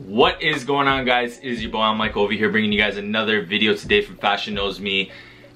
What is going on, guys? It is your boy Mike over here bringing you guys another video today from Fashion Knows Me,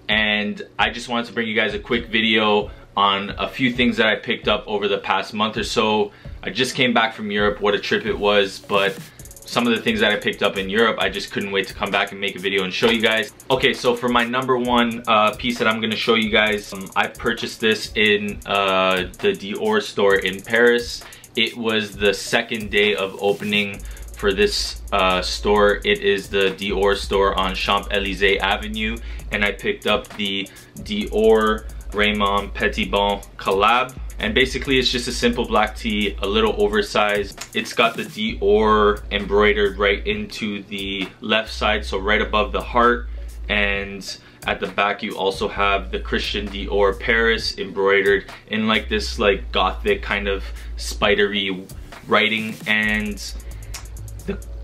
and I just wanted to bring you guys a quick video on a few things that I picked up over the past month or so. I just came back from Europe. What a trip it was, but some of the things that I picked up in Europe, I just couldn't wait to come back and make a video and show you guys. Okay, so for my number one piece that I'm gonna show you guys, I purchased this in the Dior store in Paris. It was the second day of opening for this store. It is the Dior store on Champs-Élysées Avenue, and I picked up the Dior Raymond Petitbon collab. And basically it's just a simple black tee, a little oversized. It's got the Dior embroidered right into the left side, so right above the heart. And at the back you also have the Christian Dior Paris embroidered in like this like gothic kind of spidery writing. And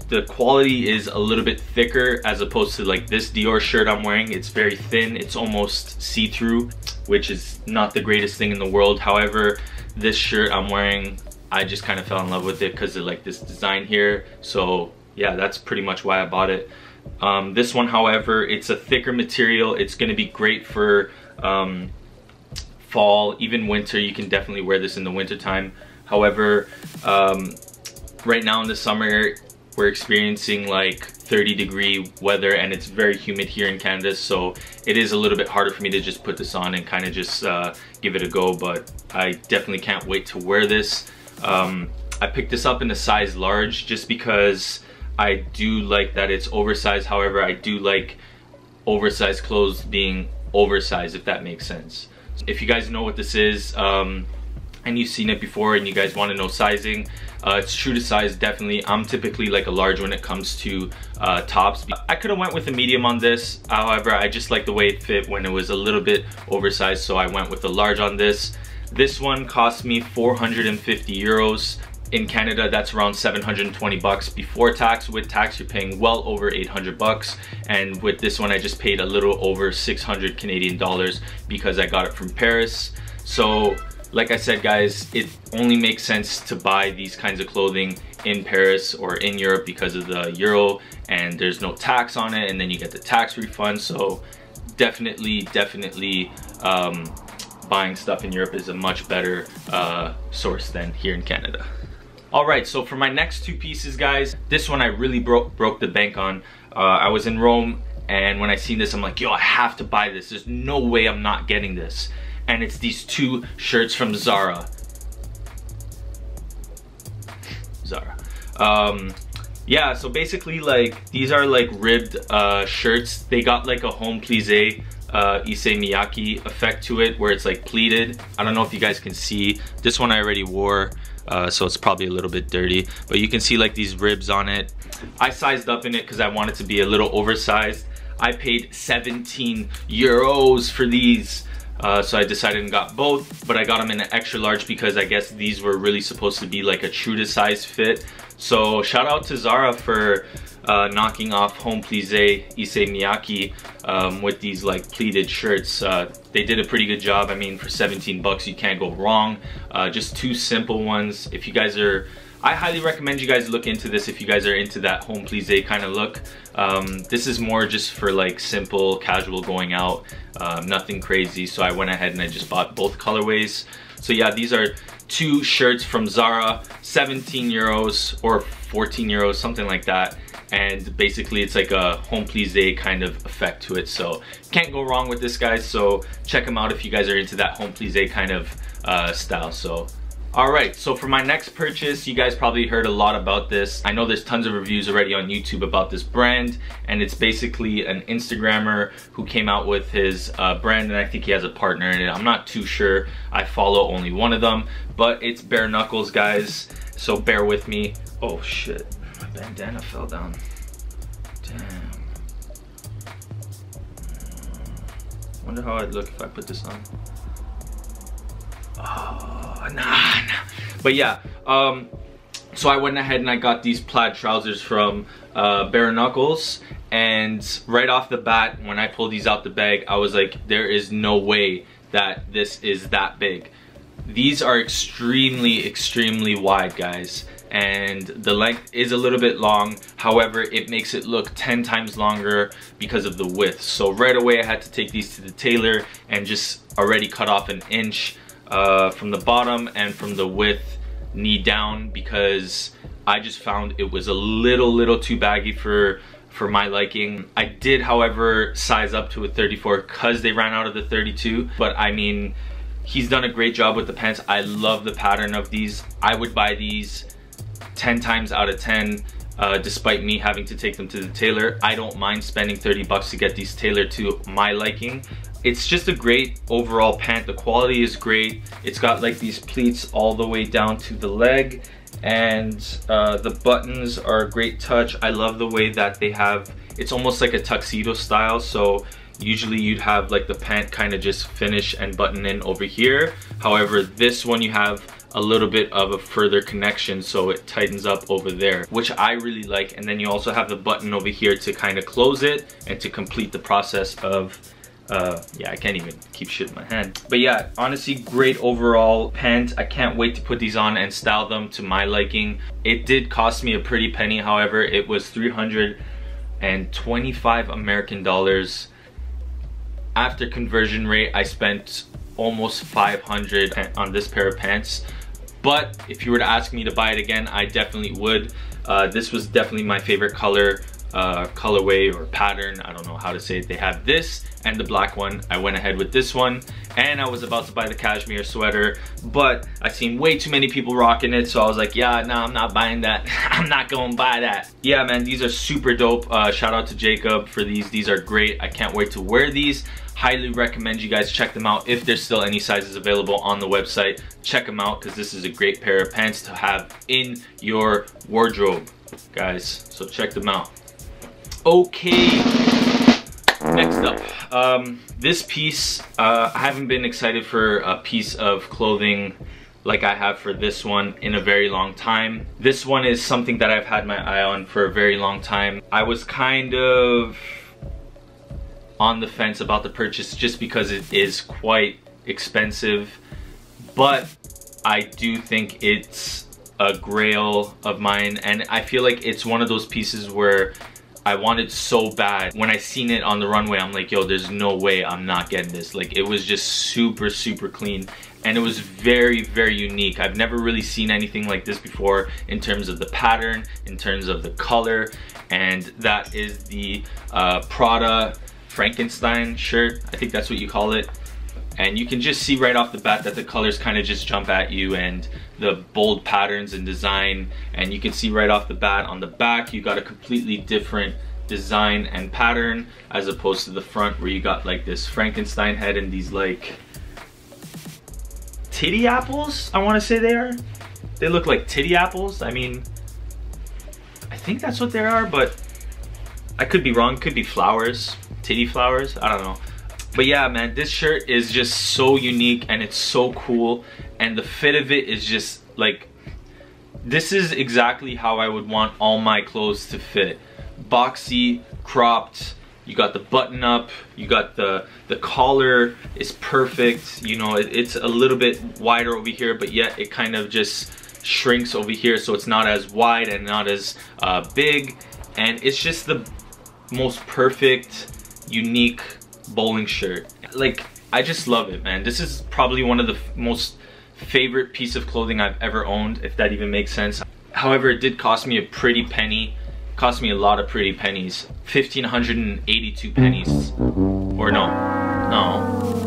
the quality is a little bit thicker as opposed to like this Dior shirt I'm wearing. It's very thin, it's almost see-through, which is not the greatest thing in the world. However, this shirt I'm wearing, I just kind of fell in love with it because of like this design here. So yeah, that's pretty much why I bought it. This one, however, it's a thicker material. It's gonna be great for fall, even winter. You can definitely wear this in the winter time. However, right now in the summer, we're experiencing like 30-degree weather and it's very humid here in Canada, so it is a little bit harder for me to just put this on and kind of just give it a go, but I definitely can't wait to wear this. I picked this up in a size large just because I do like that it's oversized. However, I do like oversized clothes being oversized, if that makes sense. If you guys know what this is and you've seen it before and you guys want to know sizing, it's true to size, definitely. I'm typically like a large when it comes to tops. I could have went with a medium on this. However, I just like the way it fit when it was a little bit oversized, so I went with a large on this. This one cost me 450 euros. In Canada, that's around 720 bucks before tax. With tax, you're paying well over 800 bucks. And with this one, I just paid a little over 600 Canadian dollars because I got it from Paris. So like I said, guys, it only makes sense to buy these kinds of clothing in Paris or in Europe because of the euro, and there's no tax on it, and then you get the tax refund. So definitely buying stuff in Europe is a much better source than here in Canada. All right, so for my next two pieces, guys, this one I really broke the bank on. I was in Rome, and when I seen this, I'm like, yo, I have to buy this. There's no way I'm not getting this. And it's these two shirts from Zara. Yeah, so basically like these are like ribbed shirts. They got like a home plisé Issey Miyake effect to it where it's like pleated. I don't know if you guys can see. This one I already wore, so it's probably a little bit dirty, but you can see like these ribs on it. I sized up in it because I wanted to be a little oversized. I paid 17 euros for these. So I decided and got both, but I got them in an extra large because I guess these were really supposed to be like a true to size fit. So shout out to Zara for knocking off home plisé Issey Miyake with these like pleated shirts. They did a pretty good job. I mean, for 17 bucks you can't go wrong. Just two simple ones. If you guys are, I highly recommend you guys look into this if you guys are into that home plisé kind of look. This is more just for like simple casual going out, nothing crazy. So I went ahead and I just bought both colorways. So yeah, these are two shirts from Zara, 17 euros or 14 euros, something like that. And basically it's like a home plisé kind of effect to it. So can't go wrong with this, guys. So check them out if you guys are into that home plisé kind of style. So alright, so for my next purchase, you guys probably heard a lot about this. I know there's tons of reviews already on YouTube about this brand, and it's basically an Instagrammer who came out with his brand, and I think he has a partner in it. I'm not too sure. I follow only one of them, but it's Bareknuckles, guys, so bear with me. Oh shit, my bandana fell down. Damn. Wonder how I'd look if I put this on. Oh, nah. But yeah, so I went ahead and I got these plaid trousers from Bareknuckles, and right off the bat, when I pulled these out the bag, I was like, there is no way that this is that big. These are extremely wide, guys. and the length is a little bit long. However, it makes it look 10 times longer because of the width. So right away I had to take these to the tailor and just already cut off an inch from the bottom and from the width knee down, because I just found it was a little too baggy for my liking. I did, however, size up to a 34 because they ran out of the 32, but I mean, he's done a great job with the pants. I love the pattern of these. I would buy these 10 times out of 10, despite me having to take them to the tailor. I don't mind spending 30 bucks to get these tailored to my liking. It's just a great overall pant. The quality is great. It's got like these pleats all the way down to the leg, and the buttons are a great touch. I love the way that they have, it's almost like a tuxedo style. So usually you'd have like the pant kind of just finish and button in over here. However, this one you have a little bit of a further connection, so it tightens up over there, which I really like. And then you also have the button over here to kind of close it and to complete the process of yeah, I can't even keep shit in my hand. But yeah, honestly, great overall pant. I can't wait to put these on and style them to my liking. It did cost me a pretty penny, however. It was 325 American dollars. After conversion rate, I spent almost 500 on this pair of pants. But if you were to ask me to buy it again, I definitely would. This was definitely my favorite color, colorway or pattern. I don't know how to say it. They have this and the black one. I went ahead with this one, and I was about to buy the cashmere sweater, but I seen way too many people rocking it, so I was like, yeah, nah, I'm not buying that. I'm not gonna buy that. Yeah, man, these are super dope. Shout out to Jacob for these. These are great. I can't wait to wear these. Highly recommend you guys check them out. If there's still any sizes available on the website, check them out, because this is a great pair of pants to have in your wardrobe, guys. So check them out. Okay, next up, this piece, I haven't been excited for a piece of clothing like I have for this one in a very long time. This one is something that I've had my eye on for a very long time. I was kind of on the fence about the purchase just because it is quite expensive, but I do think it's a grail of mine, and I feel like it's one of those pieces where I wanted so bad. When I seen it on the runway, I'm like, yo, there's no way I'm not getting this. Like, it was just super clean, and it was very unique. I've never really seen anything like this before in terms of the pattern, in terms of the color, and that is the Prada Frankenstein shirt. I think that's what you call it. And you can just see right off the bat that the colors kind of just jump at you, and the bold patterns and design. And you can see right off the bat on the back, you got a completely different design and pattern as opposed to the front, where you got like this Frankenstein head and these like titty apples, I want to say they are. They look like titty apples. I mean, I think that's what they are, but I could be wrong. Could be flowers, titty flowers, I don't know. But yeah, man, this shirt is just so unique and it's so cool, and the fit of it is just like, this is exactly how I would want all my clothes to fit. Boxy, cropped, you got the button up, you got the collar is perfect, you know, it's a little bit wider over here, but yet it kind of just shrinks over here, so it's not as wide and not as big, and it's just the most perfect, unique bowling shirt. Like, I just love it, man. This is probably one of the most favorite piece of clothing I've ever owned, if that even makes sense. However, it did cost me a pretty penny. It cost me a lot of pretty pennies. 1,582 pennies. Or no,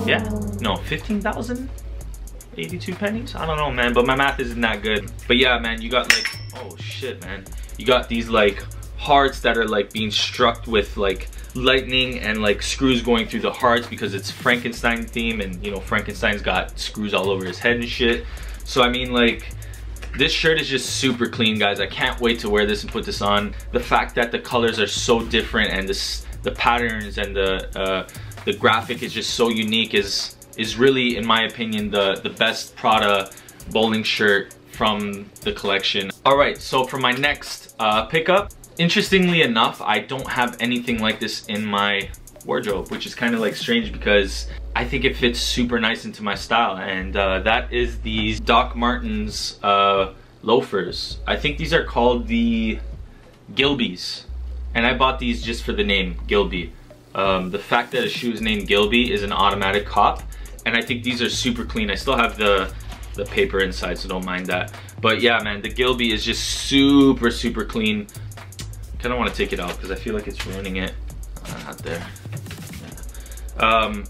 yeah, no, 15,082 pennies? I don't know, man, but my math isn't that good. But yeah, man, you got like, oh shit, man. You got these like hearts that are like being struck with like lightning and like screws going through the hearts because it's Frankenstein theme, and you know, Frankenstein's got screws all over his head and shit. So I mean, like, this shirt is just super clean, guys. I can't wait to wear this and put this on. The fact that the colors are so different and the patterns and the graphic is just so unique is really, in my opinion, the best Prada bowling shirt from the collection. All right, so for my next pickup, interestingly enough, I don't have anything like this in my wardrobe, which is kind of like strange because I think it fits super nice into my style, and that is these Doc Martens loafers. I think these are called the Gilbeys, and I bought these just for the name Gilbey. The fact that a shoe is named Gilbey is an automatic cop, and I think these are super clean. I still have the paper inside, so don't mind that. But yeah, man, the Gilbey is just super clean. Kind of want to take it out because I feel like it's ruining it. Not there. Yeah.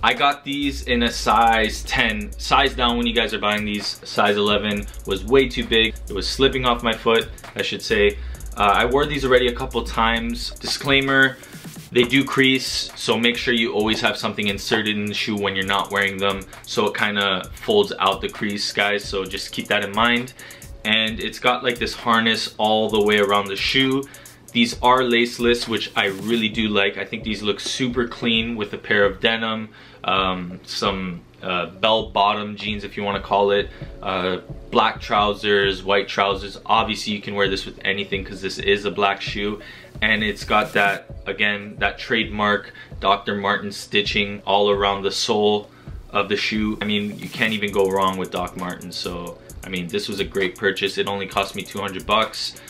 I got these in a size 10. Size down when you guys are buying these. Size 11 was way too big. It was slipping off my foot, I should say. I wore these already a couple times. Disclaimer, they do crease, so make sure you always have something inserted in the shoe when you're not wearing them, so it kind of folds out the crease, guys, so just keep that in mind. And it's got like this harness all the way around the shoe. These are laceless, which I really do like. I think these look super clean with a pair of denim, some bell-bottom jeans if you want to call it, black trousers, white trousers. Obviously you can wear this with anything because this is a black shoe, and it's got that, again, that trademark Dr. Martens stitching all around the sole of the shoe. I mean, you can't even go wrong with Doc Martens. So I mean, this was a great purchase. It only cost me 200 bucks.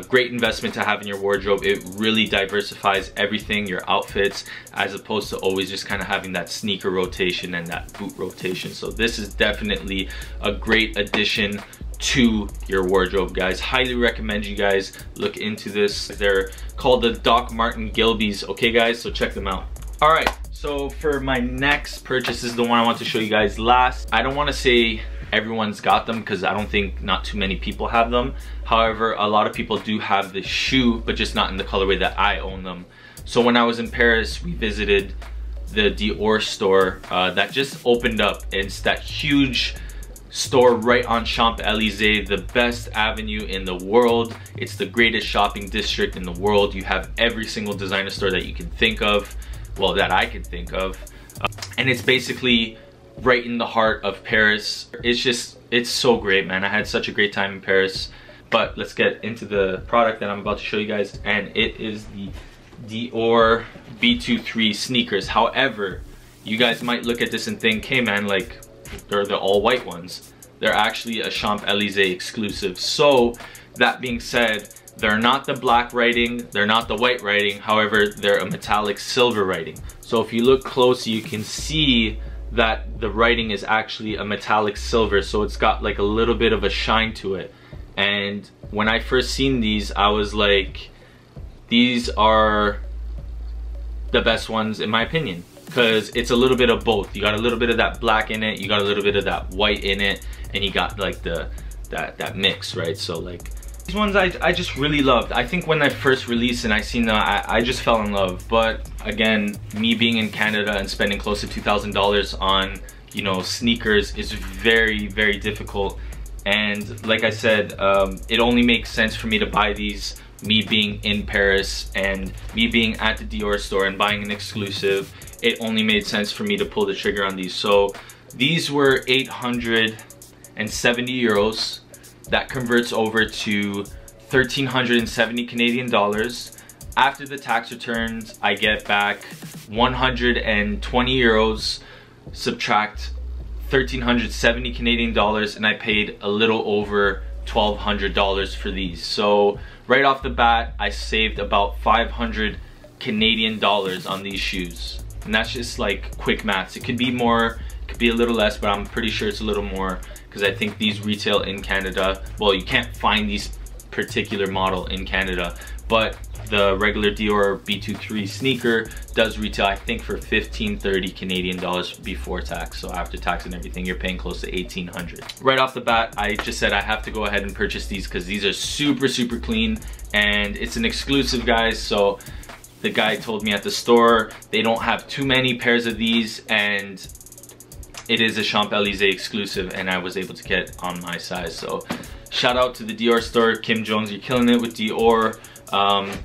Great investment to have in your wardrobe. It really diversifies everything, your outfits, as opposed to always just kind of having that sneaker rotation and that boot rotation. So this is definitely a great addition to your wardrobe, guys. Highly recommend you guys look into this. They're called the Doc Marten Gilbeys, okay guys, so check them out. All right, so for my next purchase, this is the one I want to show you guys last. I don't want to say everyone's got them because I don't think not too many people have them. However, a lot of people do have this shoe, but just not in the colorway that I own them. So when I was in Paris, we visited the Dior store that just opened up. It's that huge store right on Champs-Élysées, the best avenue in the world. It's the greatest shopping district in the world. You have every single designer store that you can think of, well, that I can think of, and it's basically right in the heart of Paris. It's so great, man. I had such a great time in Paris. But let's get into the product that I'm about to show you guys, and it is the Dior B23 sneakers. However, you guys might look at this and think, hey man, like, they're the all white ones. They're actually a Champs-Élysées exclusive. So that being said, they're not the black writing, they're not the white writing. However, they're a metallic silver writing. So if you look close, you can see that the writing is actually a metallic silver. So it's got like a little bit of a shine to it. And when I first seen these, I was like, these are the best ones in my opinion, because it's a little bit of both. You got a little bit of that black in it, you got a little bit of that white in it, and you got like that mix, right? So like these ones I just really loved. I think when I first released and I seen them, I just fell in love. But again, me being in Canada and spending close to $2,000 on, you know, sneakers is very difficult. And like I said, it only makes sense for me to buy these, me being in Paris and me being at the Dior store and buying an exclusive. It only made sense for me to pull the trigger on these. So these were 870 euros. That converts over to 1,370 Canadian dollars. After the tax returns, I get back 120 euros, subtract 1,370 Canadian dollars, and I paid a little over $1,200 for these. So right off the bat, I saved about 500 Canadian dollars on these shoes. And that's just like quick maths. It could be more, it could be a little less, but I'm pretty sure it's a little more, because I think these retail in Canada. Well, you can't find these particular model in Canada, but the regular Dior B23 sneaker does retail, I think, for 1,530 Canadian dollars before tax. So after tax and everything, you're paying close to 1,800. Right off the bat, I just said I have to go ahead and purchase these because these are super clean, and it's an exclusive, guys. So the guy told me at the store they don't have too many pairs of these, and it is a Champs-Élysées exclusive, and I was able to get on my size. So shout out to the Dior store. Kim Jones, you're killing it with Dior.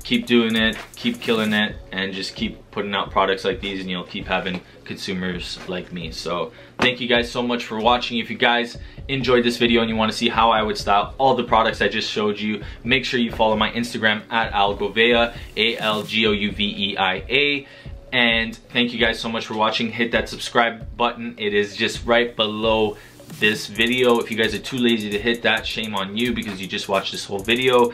Keep doing it, keep killing it, and just keep putting out products like these, and you'll keep having consumers like me. So thank you guys so much for watching. If you guys enjoyed this video and you want to see how I would style all the products I just showed you, make sure you follow my Instagram at Algoveia, ALGOUVEIA. And thank you guys so much for watching. Hit that subscribe button. It is just right below this video. If you guys are too lazy to hit that, shame on you, because you just watched this whole video.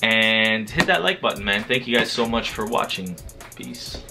And hit that like button, man. Thank you guys so much for watching. Peace.